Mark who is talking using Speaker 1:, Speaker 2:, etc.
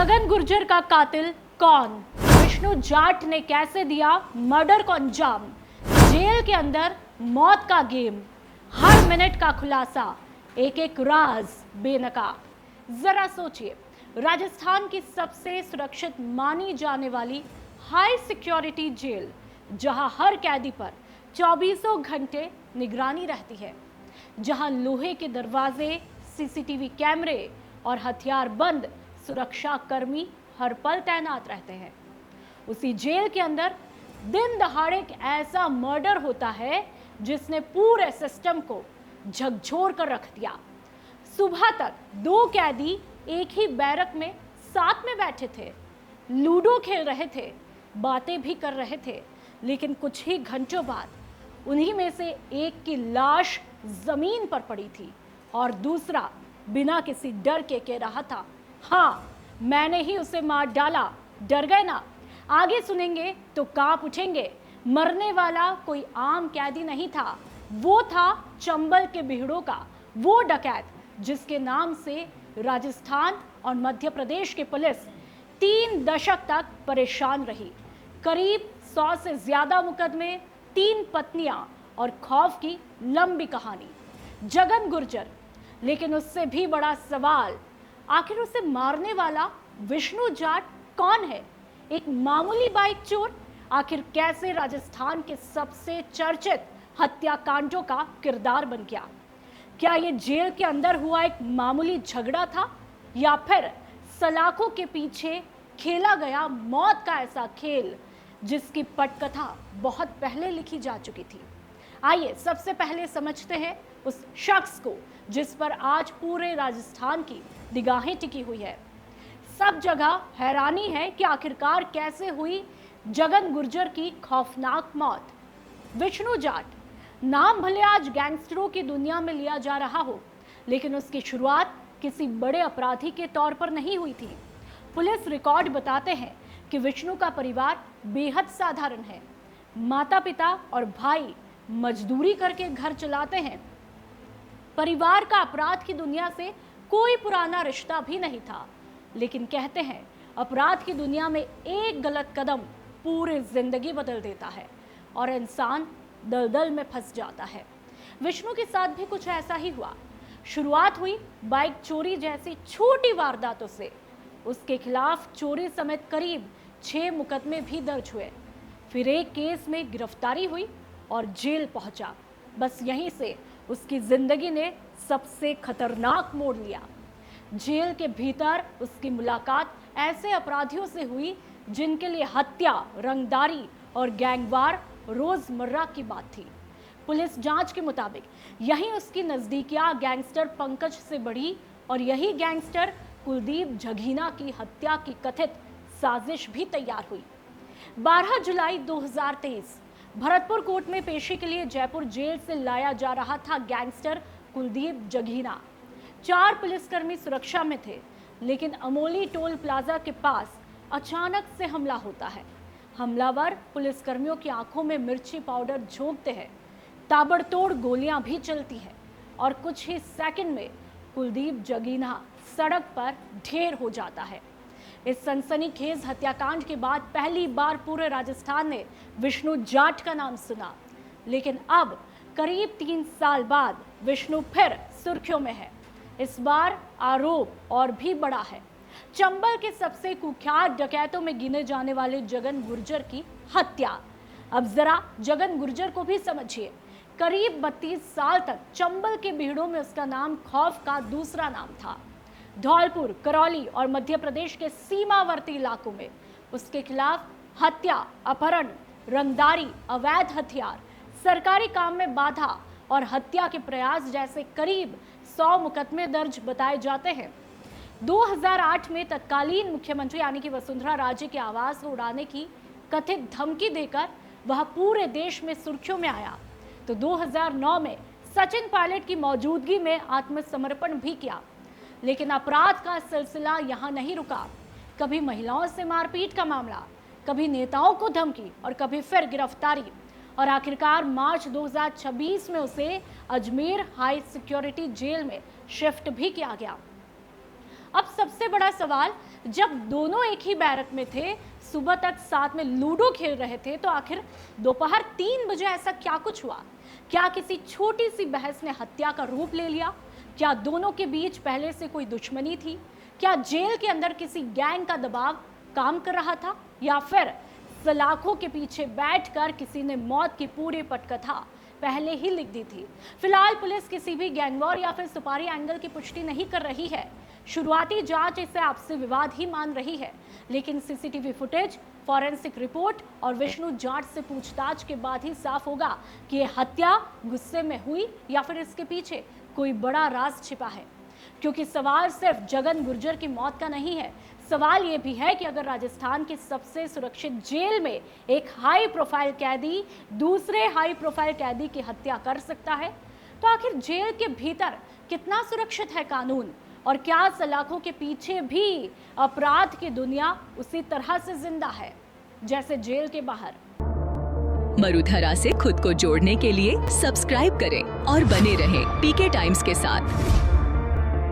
Speaker 1: जगन गुर्जर का कातिल कौन? विष्णु जाट ने कैसे दिया मर्डर को अंजाम? जेल के अंदर मौत का गेम, हर मिनट का खुलासा, एक एक राज बेनकाब। जरा सोचिए, राजस्थान की सबसे सुरक्षित मानी जाने वाली हाई सिक्योरिटी जेल, जहां हर कैदी पर 24 घंटे निगरानी रहती है, जहां लोहे के दरवाजे, सीसीटीवी कैमरे और हथियार बंद सुरक्षा कर्मी हर पल तैनात रहते हैं। उसी जेल के अंदर दिन दहाड़े एक ऐसा मर्डर होता है जिसने पूरे सिस्टम को झकझोर कर रख दिया। सुबह तक 2 कैदी एक ही बैरक में साथ में बैठे थे, लूडो खेल रहे थे, बातें भी कर रहे थे, लेकिन कुछ ही घंटों बाद उन्हीं में से एक की लाश जमीन पर पड़ी थी और दूसरा बिना किसी डर के कह रहा था, हाँ मैंने ही उसे मार डाला। डर गए ना? आगे सुनेंगे तो कांप उठेंगे। मरने वाला कोई आम कैदी नहीं था, वो था चंबल के बिहड़ों का वो डकैत जिसके नाम से राजस्थान और मध्य प्रदेश की पुलिस 3 दशक तक परेशान रही। करीब 100 से ज्यादा मुकदमे, 3 पत्नियां और खौफ की लंबी कहानी। जगन गुर्जर। लेकिन उससे भी बड़ा सवाल, आखिर उसे मारने वाला विष्णु जाट कौन है? एक मामूली बाइक चोर आखिर कैसे राजस्थान के सबसे चर्चित हत्याकांडों का किरदार बन गया? क्या यह जेल के अंदर हुआ एक मामूली झगड़ा था, या फिर सलाखों के पीछे खेला गया मौत का ऐसा खेल जिसकी पटकथा बहुत पहले लिखी जा चुकी थी? आइए सबसे पहले समझते हैं उस शख्स को जिस पर आज पूरे राजस्थान की निगाहें टिकी हुई है। सब जगह हैरानी है कि आखिरकार कैसे हुई जगन गुर्जर की खौफनाक मौत। विष्णु जाट नाम भले आज गैंगस्टरों की दुनिया में लिया जा रहा हो, लेकिन उसकी शुरुआत किसी बड़े अपराधी के तौर पर नहीं हुई थी। पुलिस रिकॉर्ड बताते हैं कि विष्णु का परिवार बेहद साधारण है। माता पिता और भाई मजदूरी करके घर चलाते हैं। परिवार का अपराध की दुनिया से कोई पुराना रिश्ता भी नहीं था, लेकिन कहते हैं अपराध की दुनिया में एक गलत कदम पूरी जिंदगी बदल देता है और इंसान दलदल में फंस जाता है। विष्णु के साथ भी कुछ ऐसा ही हुआ। शुरुआत हुई बाइक चोरी जैसी छोटी वारदातों से। उसके खिलाफ चोरी समेत करीब 6 मुकदमे भी दर्ज हुए। फिर एक केस में गिरफ्तारी हुई और जेल पहुंचा। बस यहीं से उसकी जिंदगी ने सबसे खतरनाक मोड़ लिया। जेल के भीतर उसकी मुलाकात ऐसे अपराधियों से हुई जिनके लिए हत्या, रंगदारी और गैंगवार रोजमर्रा की बात थी। पुलिस जांच के मुताबिक यहीं उसकी नजदीकियां गैंगस्टर पंकज से बढ़ी और यही गैंगस्टर कुलदीप जगीना की हत्या की कथित साजिश भी तैयार हुई। 12 जुलाई 2023 भरतपुर कोर्ट में पेशी के लिए जयपुर जेल से लाया जा रहा था गैंगस्टर कुलदीप जगीना। 4 पुलिसकर्मी सुरक्षा में थे, लेकिन अमोली टोल प्लाजा के पास अचानक से हमला होता है। हमलावर पुलिसकर्मियों की आंखों में मिर्ची पाउडर झोंकते हैं, ताबड़तोड़ गोलियां भी चलती हैं और कुछ ही सेकंड में कुलदीप जगीना सड़क पर ढेर हो जाता है। इस सनसनीखेज हत्याकांड के बाद पहली बार पूरे राजस्थान ने विष्णु जाट का नाम सुना, लेकिन अब करीब 3 साल बाद विष्णु फिर सुर्खियों में है। इस बार आरोप और भी बड़ा है। चंबल के सबसे कुख्यात डकैतों में गिने जाने वाले जगन गुर्जर की हत्या। अब जरा जगन गुर्जर को भी समझिए। करीब 32 साल तक चंबल के बिहड़ों में उसका नाम खौफ का दूसरा नाम था। धौलपुर, करौली और मध्य प्रदेश के सीमावर्ती इलाकों में उसके खिलाफ हत्या, अपहरण, रंगदारी, अवैध हथियार, सरकारी काम में बाधा और हत्या के प्रयास जैसे करीब 100 मुकदमे दर्ज बताए जाते हैं। 2008 में तत्कालीन मुख्यमंत्री यानी कि वसुंधरा राजे के आवास को उड़ाने की कथित धमकी देकर वह पूरे देश में सुर्खियों में आया। तो 2009 में सचिन पायलट की मौजूदगी में आत्मसमर्पण भी किया। लेकिन अपराध का सिलसिला यहां नहीं रुका। कभी महिलाओं से मारपीट का मामला, कभी नेताओं को धमकी और कभी फिर गिरफ्तारी, और आखिरकार मार्च 2026 में उसे अजमेर हाई सिक्योरिटी जेल में शिफ्ट भी किया गया। अब सबसे बड़ा सवाल, जब दोनों एक ही बैरक में थे, सुबह तक साथ में लूडो खेल रहे थे, तो आखिर दोपहर 3 बजे ऐसा क्या कुछ हुआ? क्या किसी छोटी सी बहस ने हत्या का रूप ले लिया? क्या दोनों के बीच पहले से कोई दुश्मनी थी? क्या जेल के अंदर किसी गैंग का दबाव काम कर रहा था, या फिर सलाखों के पीछे बैठकर किसी ने मौत की पूरी पटकथा पहले ही लिख दी थी? फिलहाल पुलिस किसी भी गैंगवॉर या फिर सुपारी एंगल की पुष्टि नहीं कर रही है। शुरुआती जांच इसे आपसी विवाद ही मान रही है, लेकिन सीसीटीवी फुटेज, फॉरेंसिक रिपोर्ट और विष्णु जाट से पूछताछ के बाद ही साफ होगा कि यह हत्या गुस्से में हुई या फिर इसके पीछे कोई बड़ा राज छिपा है। क्योंकि सवाल सिर्फ जगन गुर्जर की मौत का नहीं है, सवाल यह भी है कि अगर राजस्थान की सबसे सुरक्षित जेल में एक हाई प्रोफाइल कैदी दूसरे हाई प्रोफाइल कैदी की हत्या कर सकता है, तो आखिर जेल के भीतर कितना सुरक्षित है कानून? और क्या सलाखों के पीछे भी अपराध की दुनिया उसी तरह से जिंदा है जैसे जेल के बाहर?
Speaker 2: मरुधरा से खुद को जोड़ने के लिए सब्सक्राइब करें और बने रहें पीके टाइम्स के साथ।